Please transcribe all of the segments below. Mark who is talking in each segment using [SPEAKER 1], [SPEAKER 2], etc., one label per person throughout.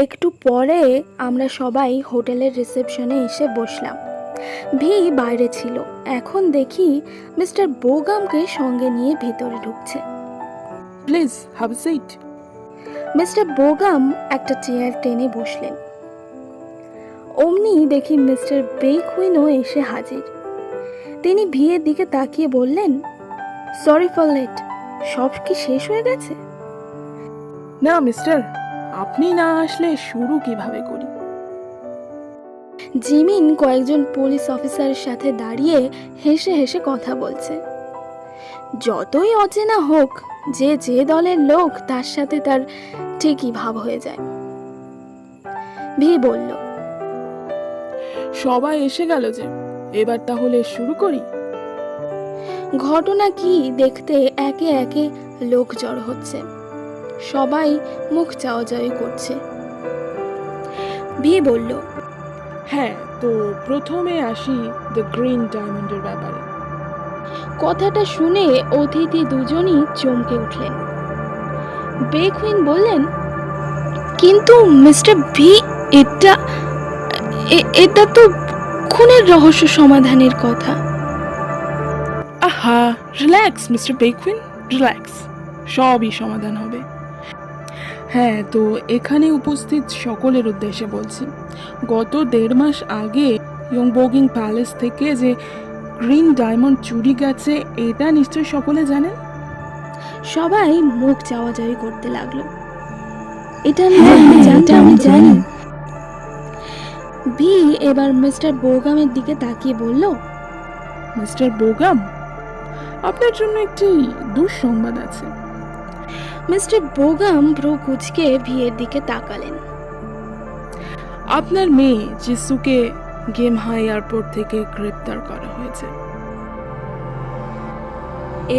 [SPEAKER 1] একটু পরে আমরা সবাই হোটেলের রিসেপশনে এসে বসলাম। ভি বাইরে ছিল। এখন দেখি মিস্টার বোগামকে সঙ্গে নিয়ে ভেতরে ঢুকছে।
[SPEAKER 2] Please have a seat.
[SPEAKER 1] Mister Bogam একটা চেয়ার টেনে বসলেন। অমনি দেখি মিস্টার বেকুইনও এসে হাজির। তিনি ভিয়ের দিকে তাকিয়ে বললেন, সরি ফর লেট, সব কি শেষ হয়ে গেছে?
[SPEAKER 2] না মিস্টার, আপনি না আসলে শুরু কিভাবে করি?
[SPEAKER 1] জিমিন কয়েকজন পুলিশ অফিসারের সাথে দাঁড়িয়ে হেসে হেসে কথা বলছে। যতই অচেনা হোক, যে যে দলের লোক তার সাথে তার ঠিকই ভাব হয়ে যায়। ভি বলল,
[SPEAKER 2] সবাই এসে গেল যে, এবার তাহলে শুরু করি।
[SPEAKER 1] ঘটনা কি দেখতে একে একে লোক জড়ো হচ্ছে। সবাই মুখ চাওয়াচাওয়ি করছে। ভি বলল,
[SPEAKER 2] হ্যাঁ, তো প্রথমে আসি দ্য গ্রিন ডায়মন্ডের ব্যাপারে।
[SPEAKER 1] কথাটা শুনে অতিথি দুজনই চমকে উঠলেন। বেকুইন বললেন, কিন্তু মিস্টার ভি, এটা তো খুনের রহস্য সমাধানের কথা।
[SPEAKER 2] আহা, রিল্যাক্স মিস্টার বেকুইন, রিল্যাক্স, সবই সমাধান হবে। হ্যাঁ, তো এখানে উপস্থিত সকলের উদ্দেশ্যে বলছি, গত 1.5 মাস আগে ইয়ংবোগিং প্যালেস থেকে যে গ্রিন ডায়মন্ড চুরি গেছে, এটা নিশ্চয়ই সকলে জানেন।
[SPEAKER 1] সবাই মুখ চাওয়াচাওয়ি করতে লাগলো। এটা আমি জানি। ভি এবার মিস্টার বোগামের দিকে তাকিয়ে বলল,
[SPEAKER 2] মিস্টার বোগাম, আপনার জন্য একটি দুঃসংবাদ আছে।
[SPEAKER 1] মিস্টার বোগাম ভ্রু কুঁচকে ভিয়ের দিকে তাকালেন।
[SPEAKER 2] আপনার মেয়ে জিসুকে গেম হাই এয়ারপোর্ট থেকে গ্রেপ্তার করা হয়েছে।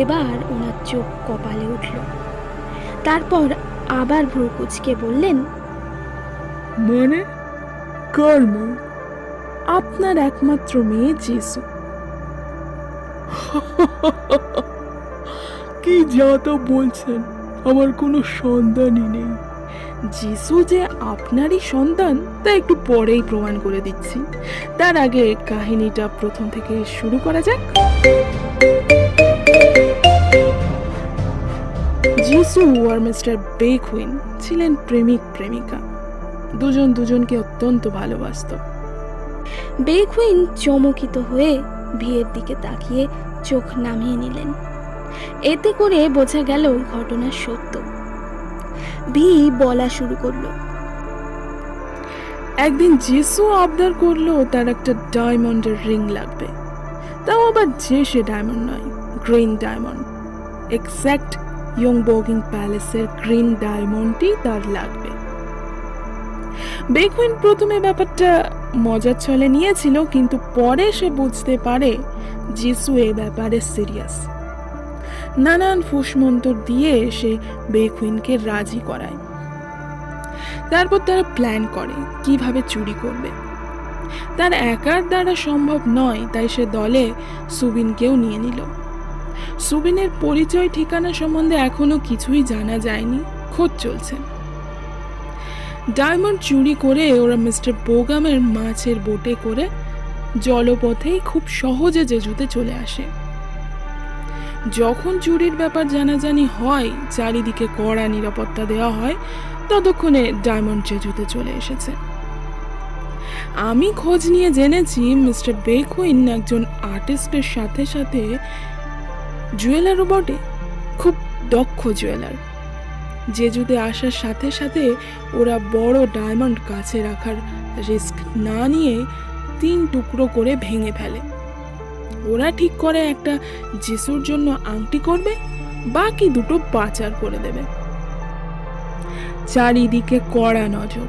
[SPEAKER 1] এবার ওনার চোখ কপালে উঠল। তারপর আবার ভ্রু কুঁচকে বললেন,
[SPEAKER 2] মানে কার মেয়ে? আপনার একমাত্র মেয়ে জিসু। কি যা তা বলছেন, আমার কোনো সন্তানই নেই। যিশু যে আপনারই সন্তান তা একটু পরেই প্রমাণ করে দিচ্ছি। তার আগে কাহিনীটা প্রথম থেকে শুরু করা যাক। যিশু আর মিস্টার বেকুইন ছিলেন প্রেমিক প্রেমিকা। দুজন দুজনকে অত্যন্ত ভালোবাসত।
[SPEAKER 1] বেকুইন চমকিত হয়ে ভিয়ের দিকে তাকিয়ে চোখ নামিয়ে নিলেন। এতে করে বোঝা গেল ঘটনা সত্য। ভি বলা শুরু করলো,
[SPEAKER 2] একদিন যিশু আবদার করলো তার একটা ডায়মন্ডের রিং লাগবে, তাও আবার যে সে ডায়মন্ড নয়, গ্রিন ডায়মন্ড। এক্স্যাক্ট ইয়ংবোগিং প্যালেসের গ্রিন ডায়মন্ডই তার লাগবে। বেকুইন প্রথমে ব্যাপারটা মজার ছলে নিয়েছিল, কিন্তু পরে সে বুঝতে পারে যিশু এ ব্যাপারে সিরিয়াস। নানান ফুসমন্তর দিয়ে সে বেকুইনকে রাজি করায়। তারপর তারা প্ল্যান করে কিভাবে চুরি করবে। তার একার দ্বারা সম্ভব নয়, তাই সে দলে সুবিনকেও নিয়ে নিল। সুবিনের পরিচয় ঠিকানা সম্বন্ধে এখনো কিছুই জানা যায়নি, খোঁজ চলছে। ডায়মন্ড চুরি করে ওরা মিস্টার বোগামের মাছের বোটে করে জলপথেই খুব সহজে জেজুতে চলে আসে। যখন চুরির ব্যাপার জানাজানি হয়, চারিদিকে কড়া নিরাপত্তা দেওয়া হয়, ততক্ষণে ডায়মন্ড জেজুতে চলে এসেছে। আমি খোঁজ নিয়ে জেনেছি মিস্টার বেকুইন একজন আর্টিস্টের সাথে সাথে জুয়েলারও বটে, খুব দক্ষ জুয়েলার। জেজুতে আসার সাথে সাথে ওরা বড় ডায়মন্ড কাছে রাখার রিস্ক না নিয়ে 3 টুকরো করে ভেঙে ফেলে। ওরা ঠিক করে একটা যিশুর জন্য আংটি করবে, বাকি 2টো পাচার করে দেবে। চারিদিকে কড়া নজর,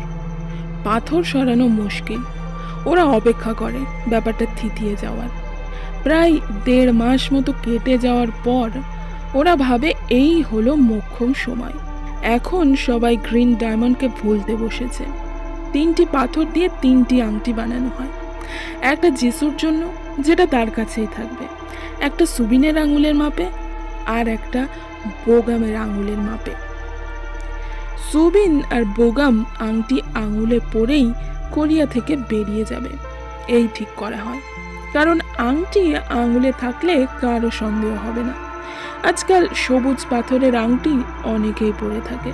[SPEAKER 2] পাথর সরানো মুশকিল। ওরা অপেক্ষা করে ব্যাপারটা থিতিয়ে যাওয়ার। প্রায় 1.5 মাস মতো কেটে যাওয়ার পর ওরা ভাবে এই হলো মোক্ষম সময়। এখন সবাই গ্রিন ডায়মন্ডকে ভুলতে বসেছে। 3টি পাথর দিয়ে 3টি আংটি বানানো হয়। একটা যিশুর জন্য, যেটা তার কাছেই থাকবে, একটা সুবিনের আঙুলের মাপে, আর একটা বোগামের আঙুলের মাপে। সুবিন আর বোগাম আংটি আঙুলে পরেই কোরিয়া থেকে বেরিয়ে যাবে এই ঠিক করা হয়, কারণ আংটি আঙুলে থাকলে কারো সন্দেহ হবে না। আজকাল সবুজ পাথরের আংটি অনেকেই পরে থাকে।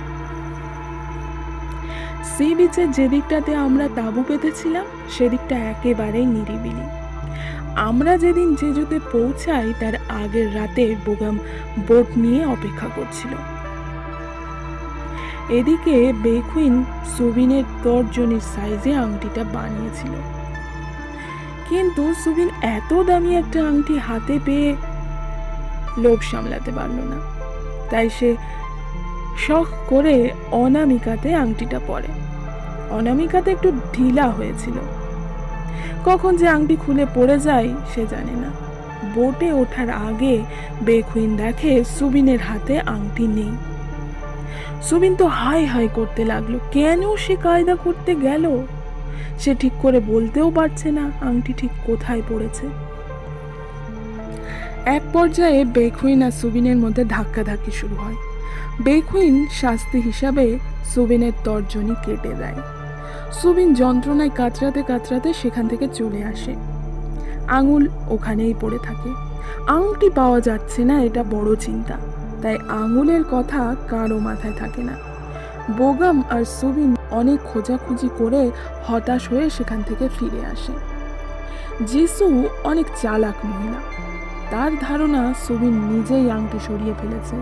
[SPEAKER 2] সি বিচের যে দিকটাতে আমরা তাঁবু পেতেছিলাম সেদিকটা একেবারেই নিরিবিলি। আমরা যেদিন জেজুতে পৌঁছাই তার আগের রাতে বোগাম বোট নিয়ে অপেক্ষা করছিল। এদিকে বেকুইন সুবিনের তর্জনীর সাইজে আংটিটা বানিয়েছিল, কিন্তু সুবিন এত দামি একটা আংটি হাতে পেয়ে লোভ সামলাতে পারল না, তাই সে শখ করে অনামিকাতে আংটিটা পরে। অনামিকাতে একটু ঢিলা হয়েছিল, কখন যে আংটি খুলে পড়ে যায় সে জানে না। বোটে ওঠার আগে বেকুইন দেখে সুবিনের হাতে আংটি নেই। সুবিন তো হাই হাই করতে লাগলো, কেন সে কায়দা করতে গেল সে ঠিক করে বলতেও পারছে না আংটি ঠিক কোথায় পড়েছে। এক পর্যায়ে বেকুইন আর সুবিনের মধ্যে ধাক্কাধাক্কি শুরু হয়। বেকুইন শাস্তি হিসাবে সুবিনের তর্জনী কেটে দেয়। সুবিন যন্ত্রণায় কাতরাতে কাতরাতে সেখান থেকে চলে আসে। আঙুল ওখানেই পড়ে থাকে। আংটি পাওয়া যাচ্ছে না, এটা বড় চিন্তা, তাই আঙুলের কথা কারো মাথায় থাকে না। বোগাম আর সুবিন অনেক খোঁজাখুঁজি করে হতাশ হয়ে সেখান থেকে ফিরে আসে। যিশু অনেক চালাক মহিলা, তার ধারণা সুবিন নিজেই আংটি সরিয়ে ফেলেছে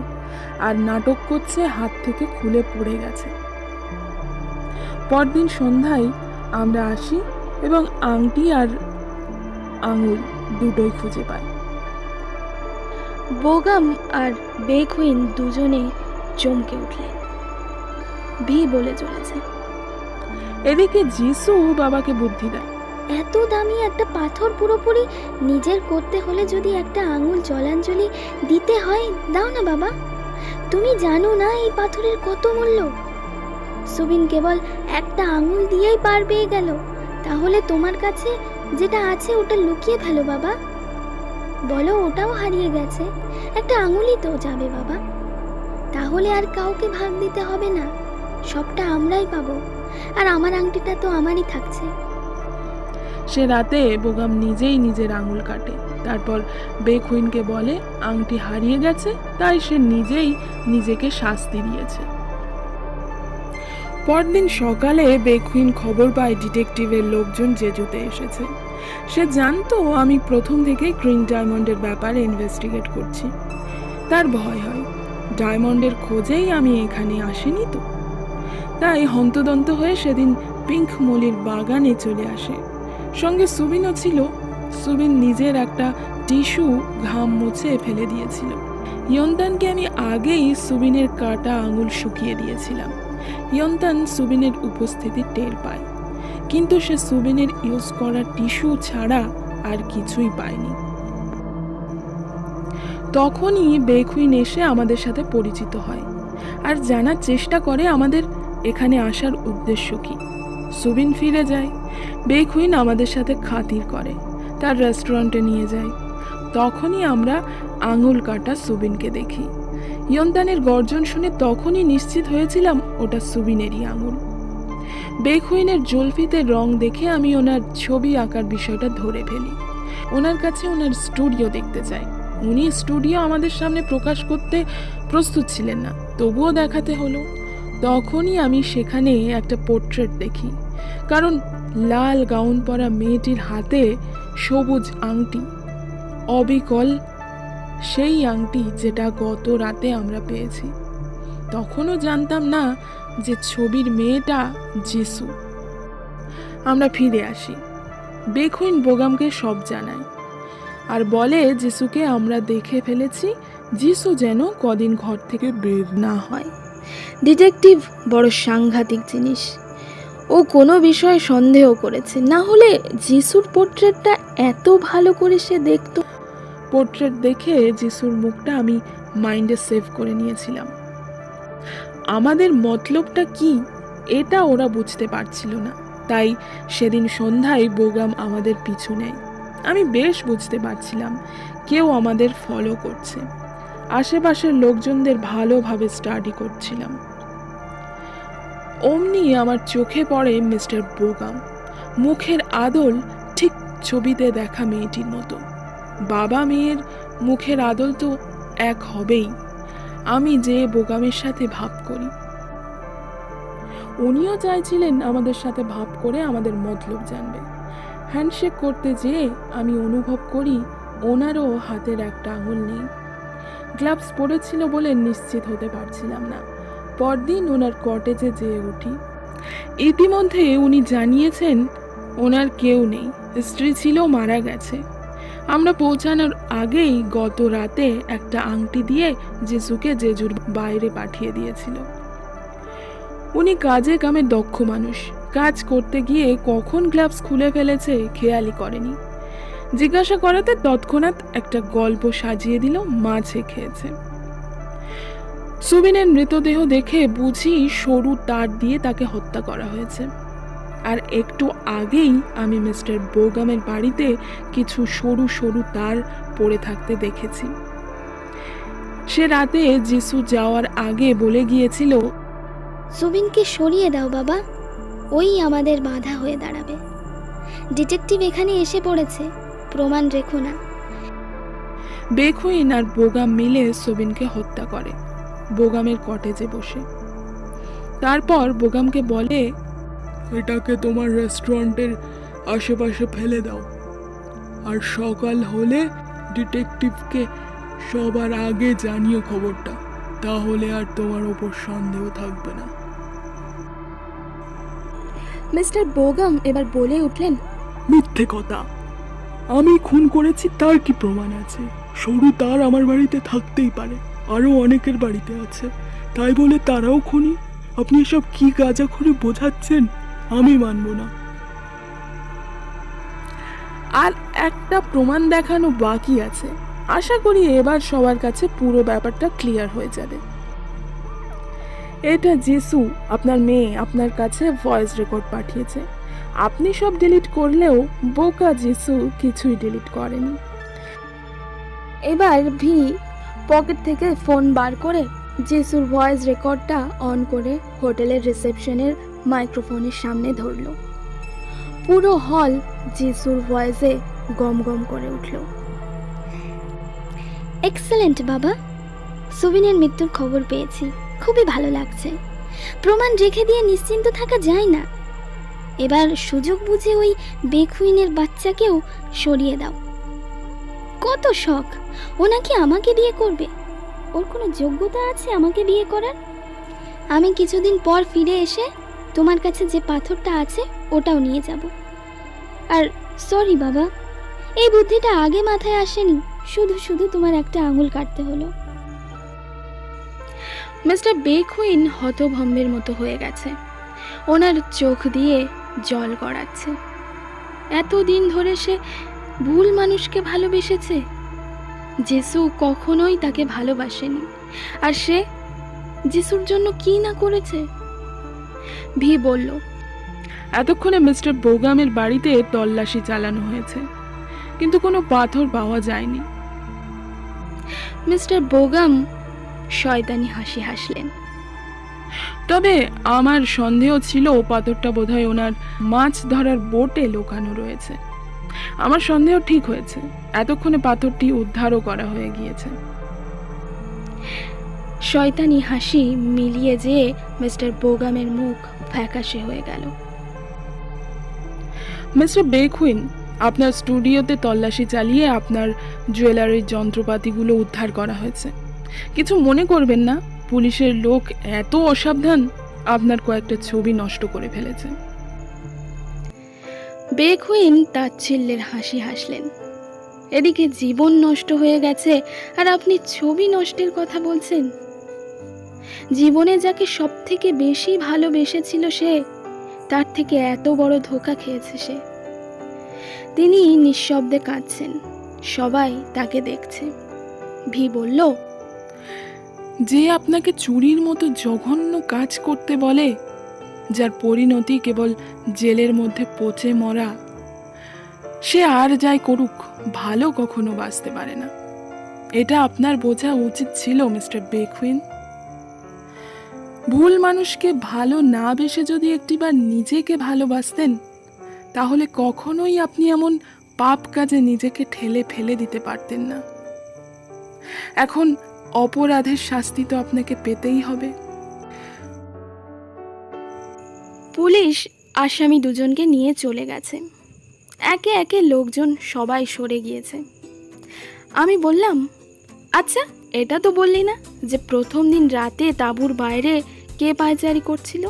[SPEAKER 2] আর নাটক করছে হাত থেকে খুলে পড়ে গেছে। পরদিন সন্ধ্যায় আমরা আসি এবং আংটি আর আঙুল দুটোই খুঁজে পাই।
[SPEAKER 1] বোগাম আর বেকুইন দুজনে চমকে উঠলেন। ভি বলে চলেছে।
[SPEAKER 2] এদিকে যিশু বাবাকে বুদ্ধি দেয়।
[SPEAKER 3] এত দামি একটা পাথর পুরোপুরি নিজের করতে হলে যদি একটা আঙুল জলাঞ্জলি দিতে হয়, দাও না বাবা। তুমি জানো না এই পাথরের কত মূল্য। সুবিন কেবল একটা আঙুল দিয়েই পার পেয়ে গেল, তাহলে তোমার কাছে যেটা আছে ওটা লুকিয়ে ফেলো বাবা। বলো ওটাও হারিয়ে গেছে, একটা আঙুলই তো যাবে বাবা। তাহলে আর কাউকে ভাগ দিতে হবে না, সবটা আমরাই পাবো। আর আমার আংটিটা তো আমারই থাকছে।
[SPEAKER 2] সে রাতে বোগাম নিজেই নিজের আঙুল কাটে, তারপর বেকুইনকে বলে আংটি হারিয়ে গেছে, তাই সে নিজেই নিজেকে শাস্তি দিয়েছে। পরদিন সকালে বেকুইন খবর পায় ডিটেকটিভের লোকজন জেজুতে এসেছে। সে জানতো আমি প্রথম থেকেই গ্রিন ডায়মন্ডের ব্যাপারে ইনভেস্টিগেট করছি। তার ভয় হয় ডায়মন্ডের খোঁজেই আমি এখানে আসিনি তো, তাই হন্তদন্ত হয়ে সেদিন পিঙ্ক মলির বাগানে চলে আসে। সঙ্গে সুবিনও ছিল। সুবিন নিজের একটা টিস্যু ঘাম মুছে ফেলে দিয়েছিল। ইয়ন্তানকে আমি আগেই সুবিনের কাটা আঙুল শুকিয়ে দিয়েছিলাম। ইয়ন্তান সুবিনের উপস্থিতি টের পায়, কিন্তু সে সুবিনের ইউজ করা টিস্যু ছাড়া আর কিছুই পায়নি। তখনই বেকুইন এসে আমাদের সাথে পরিচিত হয় আর জানার চেষ্টা করে আমাদের এখানে আসার উদ্দেশ্য কি। সুবিন ফিরে যায়। বেকুইন আমাদের সাথে খাতির করে, তার রেস্টুরেন্টে নিয়ে যায়। তখনই আমরা আঙুল কাটা সুবিনকে দেখি। ইয়ন্তানের গর্জন শুনে তখনই নিশ্চিত হয়েছিলাম ওটা সুবিনেরই আঙুল। বেকুইনের জলফিতে রং দেখে আমি ওনার ছবি আঁকার বিষয়টা ধরে ফেলি। ওনার কাছে ওনার স্টুডিও দেখতে চাই। উনি স্টুডিও আমাদের সামনে প্রকাশ করতে প্রস্তুত ছিলেন না, তবুও দেখাতে হলো। তখনই আমি সেখানে একটা পোর্ট্রেট দেখি, কারণ লাল গাউন পরা মেয়েটির হাতে সবুজ আংটি, অবিকল সেই আংটি যেটা গত রাতে আমরা পেয়েছি। তখনও জানতাম না যে ছবির মেয়েটা যিশু। আমরা ফিরে আসি। বেকুইন বোগামকে সব জানায় আর বলে যিশুকে আমরা দেখে ফেলেছি, যিশু যেন কদিন ঘর থেকে বের না হয়।
[SPEAKER 1] ডিটেকটিভ বড় সাংঘাতিক জিনিস। ও কোনো বিষয়ে সন্দেহ করেছে, না হলে যিশুর পোর্ট্রেটটা এত ভালো করে সে দেখতো।
[SPEAKER 2] পোর্ট্রেট দেখে যিশুর মুখটা আমি মাইন্ডে সেভ করে নিয়েছিলাম। আমাদের মতলবটা কি এটা ওরা বুঝতে পারছিল না, তাই সেদিন সন্ধ্যায় বোগাম আমাদের পিছু নেয়। আমি বেশ বুঝতে পারছিলাম কেউ আমাদের ফলো করছে। আশেপাশের লোকজনদের ভালোভাবে স্টাডি করছিলাম। অমনি আমার চোখে পড়ে মিস্টার বোগাম। মুখের আদল ঠিক ছবিতে দেখা মেয়েটির মতো। বাবা মেয়ের মুখের আদল তো এক হবেই। আমি যে বোগামের সাথে ভাব করি, উনিও চাইছিলেন আমাদের সাথে ভাব করে আমাদের মতলব জানবে। হ্যান্ডশেক করতে যেয়ে আমি অনুভব করি ওনারও হাতের একটা আঙুল নেই। গ্লাভস পরেছিল বলে নিশ্চিত হতে পারছিলাম না। পরদিন ওনার কটেজে যেয়ে উঠি। ইতিমধ্যে উনি জানিয়েছেন ওনার কেউ নেই, স্ত্রী ছিল, মারা গেছে। আমরা পৌঁছানোর আগেই গত রাতে একটা আংটি দিয়ে জেসুকে জেজুর বাইরে পাঠিয়ে দিয়েছিল। উনি কাজে কামে দক্ষ মানুষ। কাজ করতে গিয়ে কখন গ্লাভস খুলে ফেলেছে খেয়ালই করেনি। জিজ্ঞাসা করাতে তৎক্ষণাৎ একটা গল্প সাজিয়ে দিল মাছে খেয়েছে। সুবিনের মৃতদেহ দেখে বুঝি সরু তার দিয়ে তাকে হত্যা করা হয়েছে। আর একটু আগেই আমি মিস্টার বোগামের বাড়িতে কিছু সরু সরু তার পড়ে থাকতে দেখেছি। সে রাতে যিশু যাওয়ার আগে বলে গিয়েছিল,
[SPEAKER 3] সুবিনকে সরিয়ে দাও বাবা, ওই আমাদের বাধা হয়ে দাঁড়াবে। ডিটেকটিভ এখানে এসে পড়েছে, প্রমাণ রেখো না।
[SPEAKER 2] বেকুইন আর বোগাম মিলে সুবিনকে হত্যা করে বোগামের কটেজে বসে। তারপর বোগামকে বলে, এটাকে তোমার রেস্টুরেন্টের আশেপাশে ফেলে দাও, আর সকাল হলে ডিটেকটিভকে সবার আগে জানিও খবরটা, তাহলে আর তোমার ওপর সন্দেহ থাকবে না।
[SPEAKER 1] মিস্টার বোগাম এবার বলে উঠলেন,
[SPEAKER 2] মিথ্যে কথা, আমি খুন করেছি তার কি প্রমাণ আছে? সরু তার আমার বাড়িতে থাকতেই পারে, আরো অনেকের বাড়িতে আছে, তাই বলে তারাও খুনি? আপনি এসব কি গাঁজাখুরি বোঝাচ্ছেন? আমি মানব না। আর একটা প্রমাণ দেখানো বাকি আছে। আশা করি এবার সবার কাছে পুরো ব্যাপারটা ক্লিয়ার হয়ে যাবে। এটা যিশু, আপনার মেয়ে, আপনার কাছে ভয়েস রেকর্ড পাঠিয়েছে। আপনি সব ডিলিট করলেও বোকা যিশু কিছুই ডিলিট করেনি।
[SPEAKER 1] এবার ভি পকেট থেকে ফোন বার করে জেসুর ভয়েস রেকর্ডটা অন করে হোটেলের রিসেপশনের মাইক্রোফোনের সামনে ধরল। পুরো হল জেসুর ভয়েসে গম গম করে উঠল।
[SPEAKER 3] এক্সেলেন্ট বাবা, সুবিনের মৃত্যুর খবর পেয়েছি, খুবই ভালো লাগছে। প্রমাণ রেখে দিয়ে নিশ্চিন্ত থাকা যায় না। এবার সুযোগ বুঝে ওই বেকুইনের বাচ্চাকেও সরিয়ে দাও। কত শখ, ও নাকি আমাকে বিয়ে করবে। ওর কোনো যোগ্যতা আছে আমাকে বিয়ে করার? আমি কিছুদিন পর ফিরে এসে তোমার কাছে যে পাথরটা আছে ওটাও নিয়ে যাব। আর সরি বাবা, এই বুদ্ধিটা আগে মাথায় আসেনি, শুধু শুধু তোমার একটা আঙুল কাটতে হলো।
[SPEAKER 1] মিস্টার বেকুইন হতভম্বের মতো হয়ে গেছে। ওনার চোখ দিয়ে জল গড়াচ্ছে। এতদিন ধরে সে ভুল মানুষকে ভালোবেসেছে। যিশু কখনোই তাকে ভালোবাসেনি, আর সে যিশুর জন্য কি না করেছে। ভি বলল,
[SPEAKER 2] এতক্ষণে মিস্টার বোগামের বাড়িতে তল্লাশি চালানো হয়েছে, কিন্তু কোনো পাথর পাওয়া যায়নি।
[SPEAKER 1] মিস্টার বোগাম শয়তানি হাসি হাসলেন।
[SPEAKER 2] তবে আমার সন্দেহ ছিল পাথরটা বোধহয় ওনার মাছ ধরার বোটে লুকানো রয়েছে। আমার সন্দেহ ঠিক হয়েছে, এতক্ষণে পাথরটি উদ্ধারও করা হয়ে গিয়েছে।
[SPEAKER 1] শয়তানি হাসি মিলিয়ে যেয়ে মিস্টার বোগামের মুখ ফ্যাকাশে হয়ে গেল।
[SPEAKER 2] মিস্টার বেকুইন, আপনার স্টুডিওতে তল্লাশি চালিয়ে আপনার জুয়েলারির যন্ত্রপাতিগুলো উদ্ধার করা হয়েছে। কিছু মনে করবেন না, পুলিশের লোক এত অসাবধান, আপনার কয়েকটা ছবি নষ্ট করে ফেলেছে।
[SPEAKER 1] বেকুইন তাচ্ছিল্যের হাসি হাসলেন। এদিকে জীবন নষ্ট হয়ে গেছে, আর আপনি ছবি নষ্টের কথা বলছেন? জীবনে যাকে সব থেকে বেশি ভালোবেসেছিল সে, তার থেকে এত বড় ধোঁকা খেয়েছে সে। তিনি নিঃশব্দে কাঁদছেন, সবাই তাকে দেখছে। ভি বলল,
[SPEAKER 2] যে আপনাকে চুরির মতো জঘন্য কাজ করতে বলে, যার পরিণতি কেবল জেলের মধ্যে পচে মরা, সে আর যাই করুক ভালো কখনো বাঁচতে পারে না। এটা আপনার বোঝা উচিত ছিল মিস্টার বেকুইন। ভুল মানুষকে ভালো না বেসে যদি একটিবার নিজেকে ভালোবাসতেন, তাহলে কখনোই আপনি এমন পাপ কাজে নিজেকে ঠেলে ফেলে দিতে পারতেন না। এখন অপরাধের শাস্তি তো আপনাকে পেতেই হবে।
[SPEAKER 1] পুলিশ আসামি দুজনকে নিয়ে চলে গেছে। একে একে লোকজন সবাই সরে গিয়েছে। আমি বললাম, আচ্ছা এটা তো বললি না যে প্রথম দিন রাতে তাঁবুর বাইরে কে পায়চারি করছিল?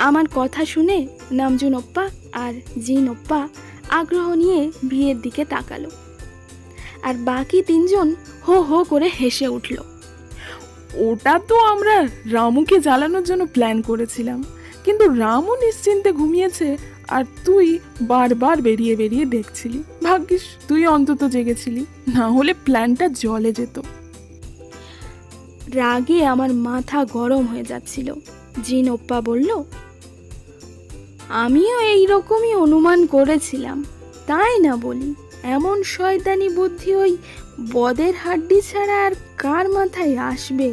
[SPEAKER 1] আমার কথা শুনে নামজুনপ্পা আর জিনপ্পা আগ্রহ নিয়ে বিয়ের দিকে তাকালো, আর বাকি তিনজন হো হো করে হেসে উঠল।
[SPEAKER 2] ওটা তো আমরা রামুকে জ্বালানোর জন্য প্ল্যান করেছিলাম, কিন্তু রামু নিশ্চিন্তে ঘুমিয়েছে আর তুই বারবার বেরিয়ে বেরিয়ে দেখছিলি। ভাগ্যিস তুই অন্তত জেগেছিলি, না হলে প্ল্যানটা জলে যেত।
[SPEAKER 1] রাগে আমার মাথা গরম হয়ে যাচ্ছিল। জিনপ্পা বলল, আমিও এই রকমই অনুমান করেছিলাম, তাই না বলি? এমন শয়তানি বুদ্ধি ওই বদের হাড্ডি ছাড়া আর কার মাথায় আসবে?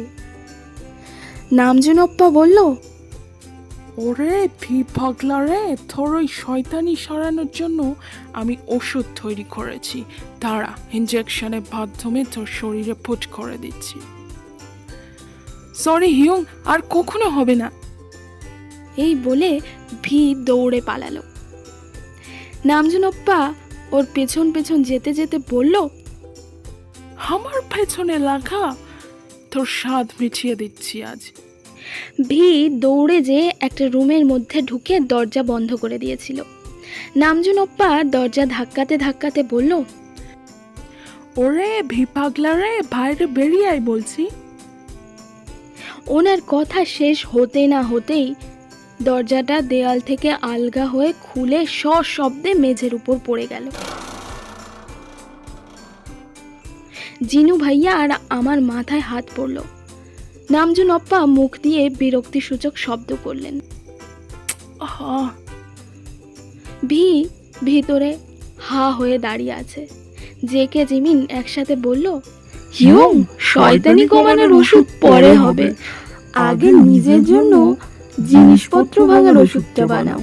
[SPEAKER 1] নামজুনপ্পা বলল,
[SPEAKER 2] ওরে ভি পাগলা রে, তোর ওই শয়তানি সরানোর জন্য আমি ওষুধ তৈরি করেছি। তারা ইনজেকশনের মাধ্যমে তোর শরীরে পুট করে দিচ্ছি। সরি হিউং, আর কখনো হবে না।
[SPEAKER 1] এই বলে ভি দৌড়ে পালালো। নামজুনপ্পা ওর পেছন পেছন যেতে যেতে বলল,
[SPEAKER 2] আমার পেছনে লাগা, তোর স্বাদ মিটিয়ে দিচ্ছি আজ।
[SPEAKER 1] ভি দৌড়ে যেয়ে একটা রুমের মধ্যে ঢুকে দরজা বন্ধ করে দিয়েছিল। নামজুনপ্পা দরজা ধাক্কাতে ধাক্কাতে বলল,
[SPEAKER 2] ওরে ভি পাগলা রে, বাইরে বেরিয়ে আয় বলছি।
[SPEAKER 1] ওনার কথা শেষ হতে না হতেই দরজাটা দেয়াল থেকে আলগা হয়ে খুলে সশব্দে মেঝের উপর পড়ে গেল। জিনু ভাইয়া আর আমার মাথায় হাত পড়ল। নামজুনপ্পা মুখ দিয়ে বিরক্তিসূচক শব্দ করলেন।
[SPEAKER 2] আহ,
[SPEAKER 1] ভি ভিতরে হা হয়ে দাঁড়িয়ে আছে। জেকে জিমিন একসাথে বলল, হিউং, শয়তানি কমানোর ওষুধ পরে হবে, আগে নিজের জন্য জিনিসপত্র ভাঙার ওষুধটা বানাও।